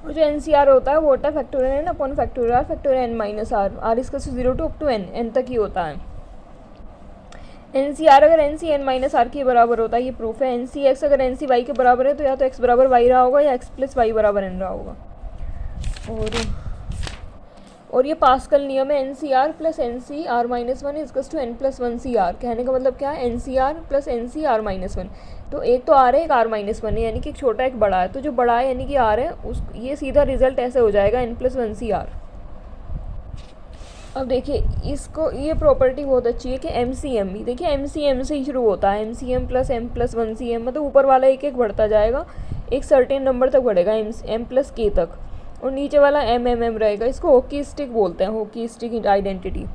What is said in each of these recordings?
और जो NCR होता है वो होता है factorial n upon factorial n minus r, r इसका 0 टू अप टू n तक ही होता है। NCR अगर NC n माइनस आर के बराबर होता है, ये प्रूफ है। NCX अगर NC y के बराबर है तो या तो x बराबर y रहा होगा या x प्लस वाई बराबर n रहा होगा। और ये पास्कल नियम है, NCR plus NCR minus one इजकस to n plus one CR। कहने का मतलब क्या है, NCR plus NCR minus one, तो एक तो R है एक R माइनस वन है, यानी कि एक छोटा एक बड़ा है, तो जो बड़ा है यानी कि R है उस ये सीधा रिजल्ट ऐसे हो जाएगा n प्लस वन CR। अब देखिए इसको, ये प्रॉपर्टी बहुत अच्छी है कि MCM भी देखिए MCM से ही शुरू होता है, MCM plus M plus one CM, मतलब ऊपर वाला एक एक बढ़ता जाएगा, एक सर्टेन नंबर तक बढ़ेगा M प्लस K तक, और नीचे वाला M रहेगा। इसको हॉकी स्टिक बोलते हैं, हॉकी स्टिक आइडेंटिटी।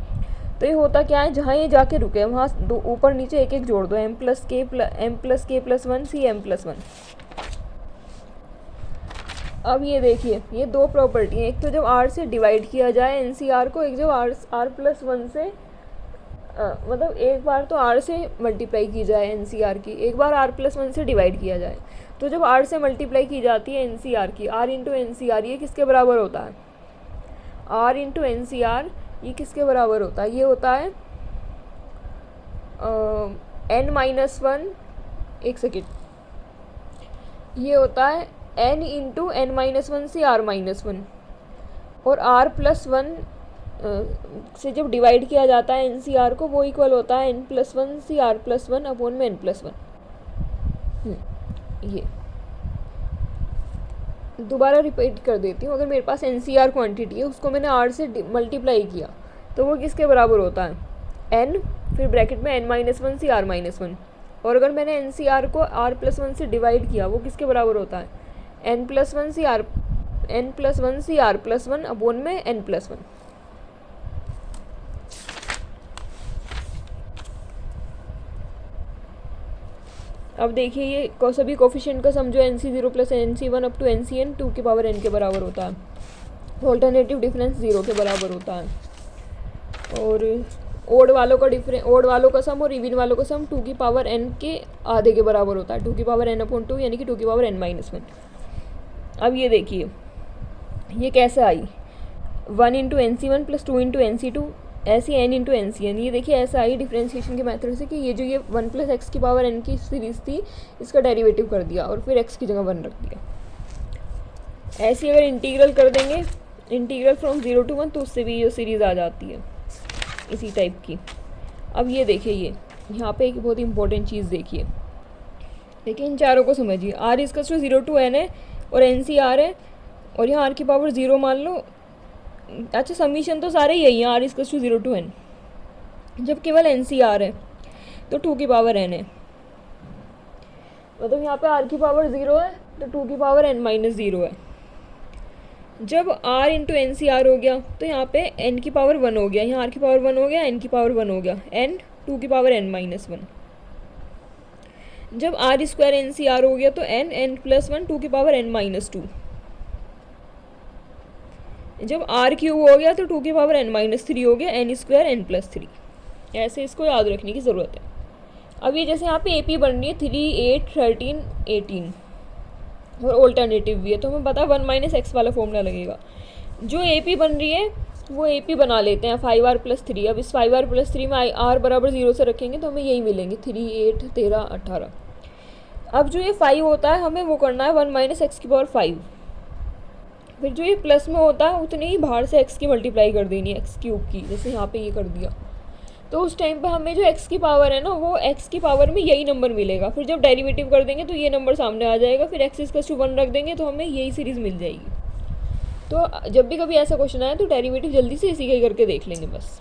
तो ये होता क्या है, जहाँ ये जाके रुके वहाँ दो ऊपर नीचे एक एक जोड़ दो, M plus K plus one CM plus one. अब ये देखिए ये दो प्रॉपर्टी हैं, एक तो जब R से डिवाइड किया जाए NCR को, एक जब R प्लस वन से मतलब एक बार तो R से मल्टीप्लाई की जाए NCR की, एक बार R प्लस वन से डिवाइड किया जाए। तो जब R से मल्टीप्लाई की जाती है NCR की, R इंटू NCR, ये किसके बराबर होता है, R इंटू NCR ये किसके बराबर होता है, ये होता है n माइनस वन, एक सेकेंड, ये होता है n into n minus one से R माइनस वन, और R प्लस वन से जब डिवाइड किया जाता है NCR को, वो इक्वल होता है n प्लस वन सी R प्लस वन अपॉन में n प्लस वन। ये दोबारा रिपीट कर देती हूँ, अगर मेरे पास NCR क्वांटिटी है उसको मैंने R से मल्टीप्लाई किया तो वो किसके बराबर होता है, n फिर ब्रैकेट में n माइनस वन सी R माइनस वन, और अगर मैंने NCR को R प्लस वन से डिवाइड किया वो किसके बराबर होता है, n प्लस वन सी R प्लस वन अपॉन में n प्लस वन। अब देखिए ये सभी कोफिशिएंट का सम जो NC0 plus NC1 up to NCN 2 की पावर n के बराबर होता है, ऑल्टरनेटिव डिफरेंस 0 के बराबर होता है। और ओड वालों का सम और इवन वालों का सम 2 की पावर n के आधे के बराबर होता है, 2 की पावर n अपॉन 2 यानी कि 2 की पावर n माइनस वन। अब ये देखिए ये कैसे आई, 1 into NC1 plus 2 into NC2 ऐसी n इंटू NCN, ये देखिए ऐसा आई डिफ्रेंशिएशन के मेथड से कि ये जो ये 1 प्लस एक्स की पावर n की सीरीज़ थी इसका डेरिवेटिव कर दिया और फिर x की जगह 1 रख दिया। ऐसे अगर इंटीग्रल कर देंगे, इंटीग्रल फ्रॉम 0 टू 1, तो उससे भी ये सीरीज़ आ जाती है इसी टाइप की। अब ये देखिए ये यहाँ पे एक बहुत इंपॉर्टेंट चीज़ देखिए इन चारों को समझिए, R इसका 0 टू n है और NCR है, और यहाँ R की पावर 0 मान लो। अच्छा समीशन तो सारे यही हैं, R इसका 0 टू n, जब केवल NCR है तो 2 की पावर n है, मतलब यहाँ पे R की पावर 0 है तो 2 की पावर n माइनस 0 है। जब R इंटू NCR हो गया तो यहाँ पे n की पावर 1 हो गया, यहाँ R की पावर 1 हो गया, n की पावर 1 हो गया, n 2 की पावर n माइनस 1। जब R स्क्वायर NCR हो गया तो n प्लस 1 2 की पावर n माइनस 2। जब R क्यूब हो गया तो 2 की पावर n माइनस 3 हो गया, n स्क्वायर n प्लस 3। ऐसे इसको याद रखने की ज़रूरत है। अब ये जैसे यहाँ पे AP बन रही है 3 8 13 18 और ऑल्टरनेटिव भी है, तो हमें पता है 1 माइनस एक्स वाला फॉर्मूला लगेगा। जो AP बन रही है वो AP बना लेते हैं 5R प्लस 3। अब इस 5R प्लस 3 में R बराबर 0 से रखेंगे तो हमें यही मिलेंगे 3 8 13 18। अब जो ये 5 होता है हमें वो करना है 1 माइनस एक्स की पावर 5, फिर जो ये प्लस में होता है उतनी ही बाहर से x की मल्टीप्लाई कर देनी है x क्यूब की, जैसे यहाँ पे ये कर दिया। तो उस टाइम पे हमें जो x की पावर है ना वो x की पावर में यही नंबर मिलेगा, फिर जब डेरिवेटिव कर देंगे तो ये नंबर सामने आ जाएगा, फिर x इसका 1 रख देंगे तो हमें यही सीरीज़ मिल जाएगी। तो जब भी कभी ऐसा क्वेश्चन आए तो डेरिवेटिव जल्दी से इसी का ही करके देख लेंगे बस।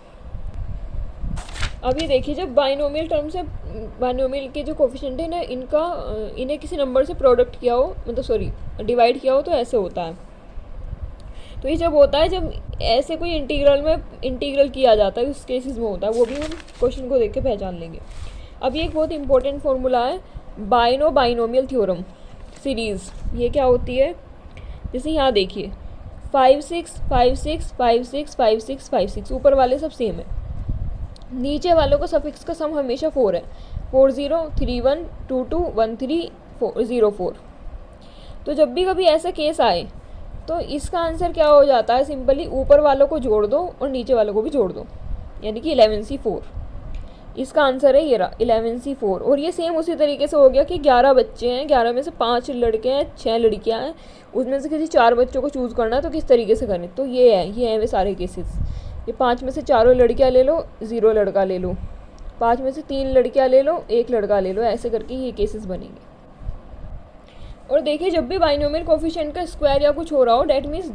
अब ये देखिए जब बाइनोमियल टर्म से बाइनोमियल के जो कोफिशिएंट है ना इन्हें किसी नंबर से प्रोडक्ट किया हो, मतलब डिवाइड किया हो तो ऐसे होता है। तो ये जब होता है जब ऐसे कोई इंटीग्रल किया जाता है उस केसेस में होता है, वो भी हम क्वेश्चन को देख के पहचान लेंगे। अब ये एक बहुत इंपॉर्टेंट फार्मूला है बाइनोमियल थ्योरम सीरीज़। ये क्या होती है, जैसे यहाँ देखिए 5 6 5 6 5 6 5 6 5 6, ऊपर वाले सब सेम है, नीचे वालों का सफिक्स का सम हमेशा 4 है, 4 0 3 1 2 2 1 3 4 0 4। तो जब भी कभी ऐसा केस आए तो इसका आंसर क्या हो जाता है, सिंपली ऊपर वालों को जोड़ दो और नीचे वालों को भी जोड़ दो, यानी कि 11C4। इसका आंसर है ये रहा 11C4। और ये सेम उसी तरीके से हो गया कि 11 बच्चे हैं, 11 में से 5 लड़के हैं, 6 लड़कियां हैं, उसमें से किसी 4 बच्चों को चूज़ करना है, तो किस तरीके से करें। तो ये है वे सारे केसेस। ये 5 में से 4 लड़कियाँ ले लो, 0 लड़का ले लो, 5 में से 3 लड़कियाँ ले लो, 1 लड़का ले लो, ऐसे करके ये केसेस बनेंगे। और देखिए जब भी बाइनोमियल कोफिशिएंट का स्क्वायर या कुछ हो रहा हो, डैट मीन्स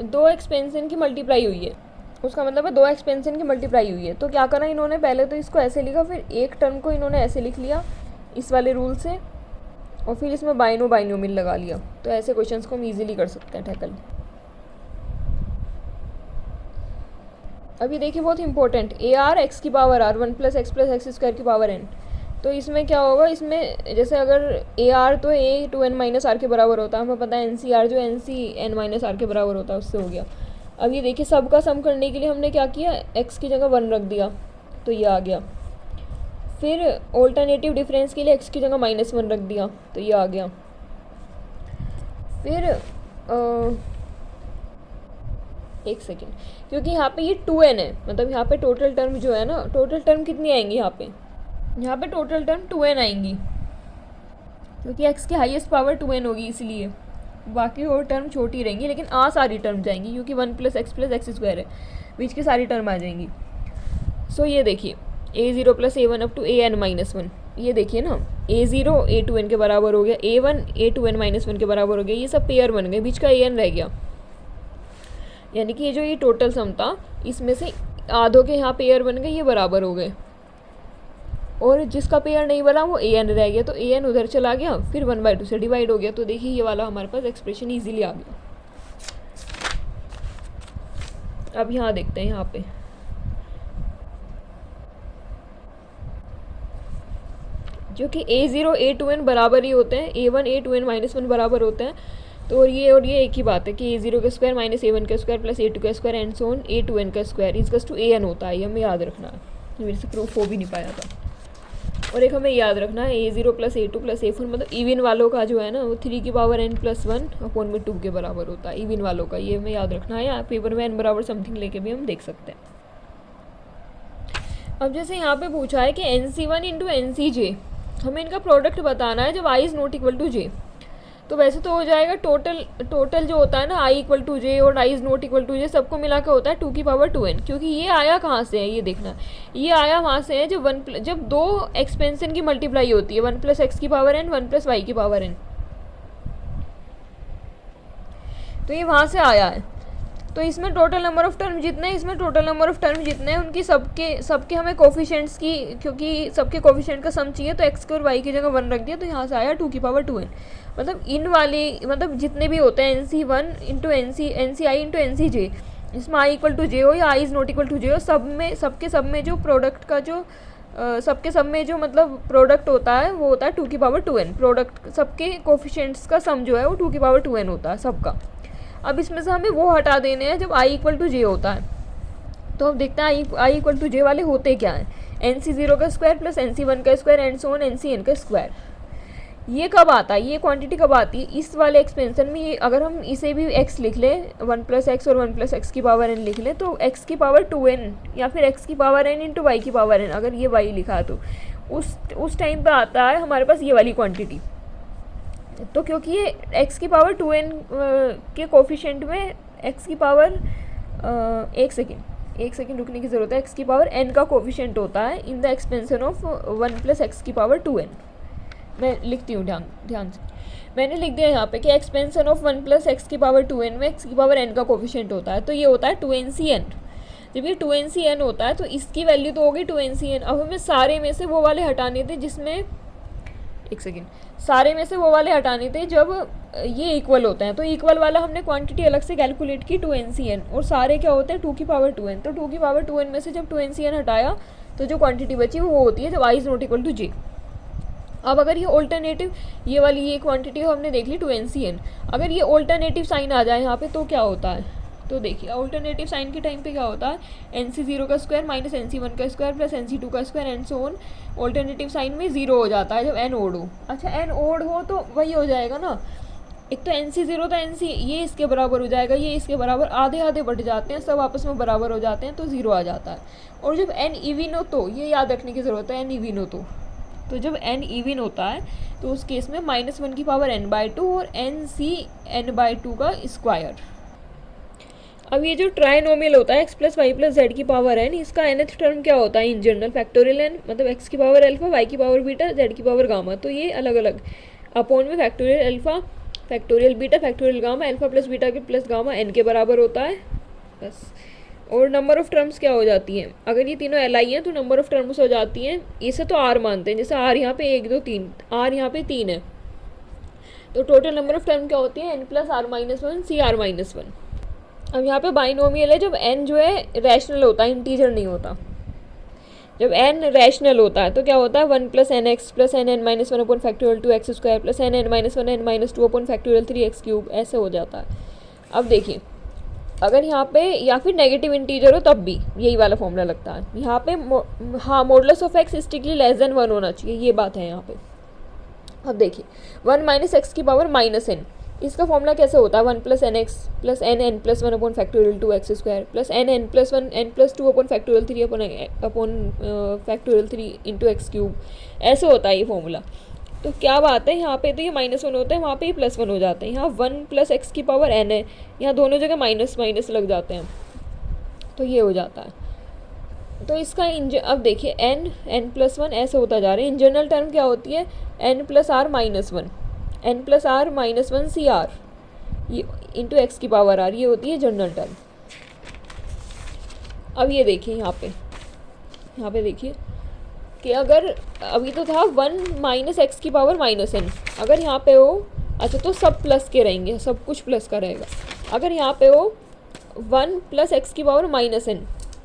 दो एक्सपेंशन की मल्टीप्लाई हुई है, उसका मतलब है 2 एक्सपेंशन की मल्टीप्लाई हुई है। तो क्या करा इन्होंने, पहले तो इसको ऐसे लिखा, फिर एक टर्म को इन्होंने ऐसे लिख लिया इस वाले रूल से, और फिर इसमें बाइनोमियल लगा लिया। तो ऐसे क्वेश्चंस को हम ईजिली कर सकते हैं टैकल। अभी देखिए बहुत इंपॉर्टेंट, ए आर एक्स की पावर आर 1 + x + x² की पावर n। तो इसमें क्या होगा, इसमें जैसे अगर ए आर तो a to n minus r के बराबर होता है, हमें पता है एन सी आर जो n c n minus r के बराबर होता है, उससे हो गया। अब ये देखिए सबका सम करने के लिए हमने क्या किया, x की जगह 1 रख दिया, तो ये आ गया। फिर ऑल्टरनेटिव डिफरेंस के लिए x की जगह -1 रख दिया, तो ये आ गया। फिर एक सेकेंड, क्योंकि यहाँ पे ये 2n है, मतलब यहाँ पे टोटल टर्म जो है ना, टोटल टर्म कितनी आएंगी यहाँ पे टोटल टर्म 2n आएंगी, क्योंकि x की हाईएस्ट पावर 2n होगी, इसलिए बाकी और टर्म छोटी रहेंगी, लेकिन सारी टर्म जाएंगी, क्योंकि 1 + x + x² है, बीच की सारी टर्म आ जाएंगी। सो ये देखिए a0 + a1 up to an-1, ये देखिए ना, a0 a2n के बराबर हो गया, a1 a2n-1 के बराबर हो गया, ये सब पेयर बन गए, बीच का an रह गया। यानी कि ये जो ये टोटल सम था, इसमें से आधों के यहाँ पेयर बन गए, ये बराबर हो गए, और जिसका पेयर नहीं बना वो an रह गया, तो an उधर चला गया, फिर 1/2 से डिवाइड हो गया। तो देखिए ये वाला हमारे पास एक्सप्रेशन इजीली आ गया। अब यहाँ देखते हैं, यहाँ पे जो कि a0 a2n बराबर ही होते हैं, a1 a2n-1 बराबर होते हैं। तो और ये एक ही बात है कि a0 का स्क्वायर -a1 का स्क्वायर + a2 का square and so on a2n का स्क्वायर इक्वल्स टू an होता है, ये हमें याद रखना है, मेरे से प्रूफ हो भी नहीं पाया था। और एक हमें याद रखना है a0 + a2 + a4, मतलब इवन वालों का जो है ना, वो 3 की पावर n+1/2 के बराबर होता है, इवन वालों का, ये हमें याद रखना है, या पेपर में n बराबर समथिंग लेके भी हम देख सकते हैं। अब जैसे यहाँ पे पूछा है कि nc1 × nc(j), हमें इनका प्रोडक्ट बताना है जब i is not equal to j। तो वैसे तो हो जाएगा टोटल जो होता है ना, i = j और i is not equal to j, सबको मिला के होता है 2 की पावर 2n, क्योंकि ये आया कहाँ से है, ये देखना, ये आया वहाँ से है जब 2 एक्सपेंशन की मल्टीप्लाई होती है, 1 + x की पावर n 1 + y की पावर n, तो ये वहाँ से आया है। तो इसमें टोटल नंबर ऑफ टर्म जितने हैं, इसमें टोटल नंबर ऑफ टर्म जितने हैं, उनकी सबके हमें कोफिशिएंट्स की, क्योंकि सबके कोफिशिएंट का सम चाहिए, तो x की और y की जगह 1 रख दिया, तो यहाँ से आया 2 की पावर 2n। मतलब इन वाले, मतलब जितने भी होते हैं nc1 × nci × nc(j), इसमें i = j हो या i is not equal to j हो, सब में जो प्रोडक्ट का जो सबके सब में जो मतलब प्रोडक्ट होता है वो होता है 2 की पावर 2n। प्रोडक्ट सबके कोफिशिएंट्स का सम जो है वो 2 की पावर 2n होता है सबका। अब इसमें से हमें वो हटा देने हैं जब i = j होता है। तो अब देखते हैं i = j वाले होते क्या हैं, nc0 का स्क्वायर + nc1 का square and so on ncn का स्क्वायर। ये कब आता है, ये क्वांटिटी कब आती है, इस वाले एक्सपेंशन में। ये अगर हम इसे भी x लिख लें, 1 + x और 1 + x की पावर n लिख लें, तो x की पावर 2n या फिर x की पावर n × y की पावर n, अगर ये y लिखा है तो उस टाइम पे आता है हमारे पास ये वाली क्वांटिटी। तो क्योंकि ये x की पावर 2n के कोफिशिएंट में x की पावर एक सेकेंड रुकने की ज़रूरत है, x की पावर n का कोफिशिएंट होता है in the expansion of 1 + x की पावर 2n। मैं लिखती हूँ ध्यान से, मैंने लिख दिया यहाँ पे कि एक्सपेंशन ऑफ 1 + x की पावर 2n में x की पावर n का कोफिशिएंट होता है, तो ये होता है 2ncn। जब ये 2ncn होता है तो इसकी वैल्यू तो होगी 2ncn। अब हमें सारे में से वो वाले हटाने थे जिसमें, सारे में से वो वाले हटाने थे जब ये इक्वल होते हैं। तो इक्वल वाला हमने क्वांटिटी अलग से कैलकुलेट की 2ncn, और सारे क्या होते हैं 2 की पावर 2n। तो 2 की पावर 2n में से जब 2ncn हटाया तो जो क्वांटिटी बची वो होती है जब i is not equal to j। अब अगर ये ऑल्टरनेटिव, ये वाली ये क्वांटिटी हमने देख ली 2ncn, अगर ये ऑल्टरनेटिव साइन आ जाए यहाँ पे तो क्या होता है, तो देखिए ऑल्टरनेटिव साइन के टाइम पे क्या होता है, nc0 का स्क्वायर -nc1 का स्क्वायर + nc2 का square and so on. Alternative sign में 0 हो जाता है जब n ओड हो। अच्छा n ओड हो तो वही हो जाएगा ना, एक तो NC0 था, NC ये इसके बराबर हो जाएगा, ये इसके बराबर, आधे आधे बढ़ जाते हैं, सब आपस में बराबर हो जाते हैं तो 0 आ जाता है। और जब n इवन हो तो ये याद रखने की ज़रूरत है, n इवन हो तो जब n इवन होता है तो उस केस में -1 की पावर n/2 और NC n/2 का स्क्वायर। अब ये जो ट्राइनोमियल होता है x + y + z की पावर n, इसका nth टर्म क्या होता है इन जनरल? फैक्टोरियल n, मतलब x की पावर अल्फा, y की पावर बीटा, z की पावर गामा। तो ये अलग अलग अपॉन में factorial alpha, factorial beta, factorial gamma, alpha plus beta के प्लस गामा n के बराबर होता है बस। और नंबर ऑफ़ टर्म्स क्या हो जाती हैं? अगर ये तीनों LI हैं तो नंबर ऑफ़ टर्म्स हो जाती हैं, इसे तो R मानते हैं, जैसे R यहाँ पे 1 2 3, R यहाँ पे 3 है, तो टोटल नंबर ऑफ़ टर्म क्या होती है? n + r-1 CR-1। अब यहाँ पे बाइनोमियल है, जब n जो है रैशनल होता है, इंटीजर नहीं होता। जब n रैशनल होता है तो क्या होता है? 1 + nx + nn-1 upon factorial 2x² + nn-1 n-2 upon factorial 3x³ ऐसे हो जाता है। अब देखिए, अगर यहाँ पे या फिर नेगेटिव इंटीजर हो तब भी यही वाला फॉर्मूला लगता है। यहाँ पे हाँ, modulus of x strictly less than 1 होना चाहिए, ये बात है यहाँ पे। अब देखिए 1 - x की पावर -n, इसका फॉर्मूला कैसे होता है? 1 + nx + nn+1 upon factorial 2x² + nn+1 n+2 upon factorial 3 upon factorial 3 into x³, ऐसे होता है ये फॉर्मूला। तो क्या बात है, यहाँ पे तो ये -1 होता है, वहाँ पे ये +1 हो जाते हैं। यहाँ 1 + x की पावर n है, यहाँ दोनों जगह माइनस माइनस लग जाते हैं, तो ये हो जाता है। तो इसका अब देखिए n+1 ऐसे होता जा रहा है। इन जनरल टर्म क्या होती है? n + r-1, n + r-1 CR ये इंटू x की पावर r, ये होती है जनरल टर्म। अब ये देखिए यहाँ पे देखिए कि अगर अभी तो था 1 - x की पावर -n, अगर यहाँ पे हो, अच्छा तो सब प्लस के रहेंगे, सब कुछ प्लस का रहेगा। अगर यहाँ पे हो 1 + x की पावर -n,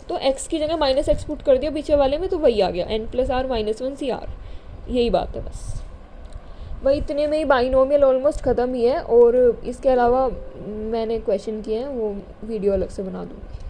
तो x की जगह -x पुट कर दिया पीछे वाले में, तो वही आ गया n + r-1 CR। यही बात है बस। वही इतने में ही बाइनोमियल ऑलमोस्ट ख़त्म ही है, और इसके अलावा मैंने क्वेश्चन किए हैं, वो वीडियो अलग से बना दूँगी।